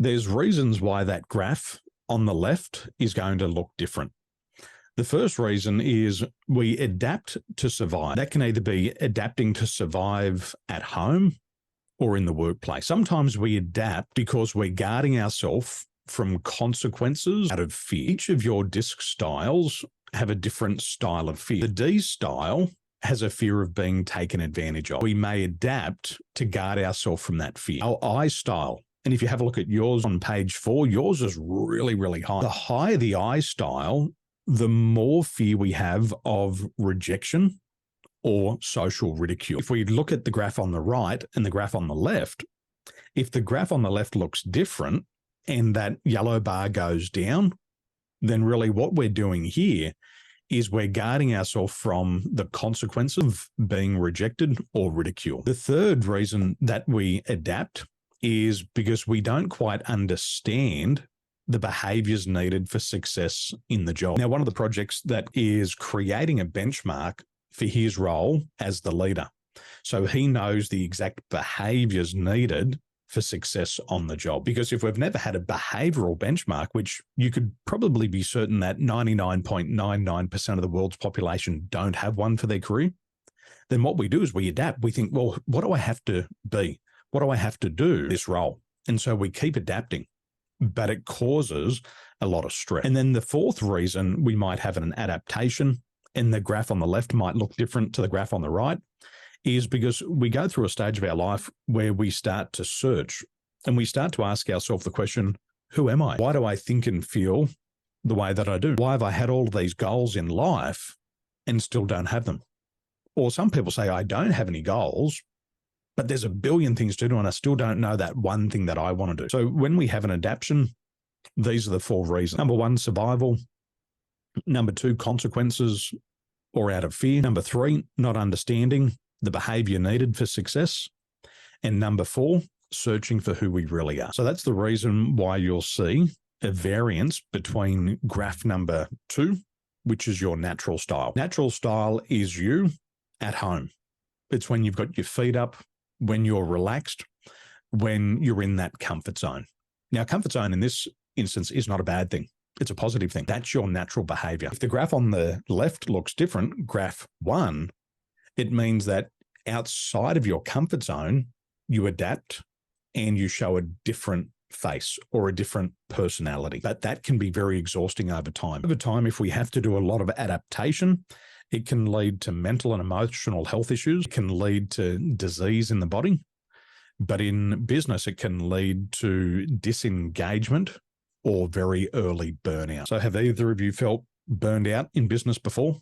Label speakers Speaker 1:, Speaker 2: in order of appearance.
Speaker 1: There's reasons why that graph on the left is going to look different. The first reason is we adapt to survive. That can either be adapting to survive at home or in the workplace. Sometimes we adapt because we're guarding ourselves from consequences out of fear. Each of your disc styles have a different style of fear. The D style has a fear of being taken advantage of. We may adapt to guard ourselves from that fear. Our I style, and if you have a look at yours on page 4, yours is really, really high. The higher the I style, the more fear we have of rejection or social ridicule. If we look at the graph on the right and the graph on the left, if the graph on the left looks different and that yellow bar goes down, then really what we're doing here is we're guarding ourselves from the consequences of being rejected or ridiculed. The third reason that we adapt is because we don't quite understand the behaviors needed for success in the job. Now, one of the projects that is creating a benchmark for his role as the leader. So he knows the exact behaviors needed for success on the job. Because if we've never had a behavioral benchmark, which you could probably be certain that 99.99% of the world's population don't have one for their career, then what we do is we adapt. We think, well, what do I have to be? What do I have to do this role? And so we keep adapting, but it causes a lot of stress. And then the fourth reason we might have an adaptation, and the graph on the left might look different to the graph on the right, is because we go through a stage of our life where we start to search and we start to ask ourselves the question, who am I? Why do I think and feel the way that I do? Why have I had all of these goals in life and still don't have them? Or some people say, I don't have any goals, but there's a billion things to do and I still don't know that one thing that I want to do. So when we have an adaptation, these are the 4 reasons. Number 1, survival. Number 2, consequences or out of fear. Number 3, not understanding the behavior needed for success. And number 4, searching for who we really are. So that's the reason why you'll see a variance between graph number 2, which is your natural style. Natural style is you at home. It's when you've got your feet up, when you're relaxed, when you're in that comfort zone. Now, comfort zone in this instance is not a bad thing. It's a positive thing. That's your natural behavior. If the graph on the left looks different, graph 1, it means that outside of your comfort zone, you adapt and you show a different face or a different personality. But that can be very exhausting over time. Over time, if we have to do a lot of adaptation, it can lead to mental and emotional health issues. It can lead to disease in the body. But in business, it can lead to disengagement or very early burnout. So have either of you felt burned out in business before?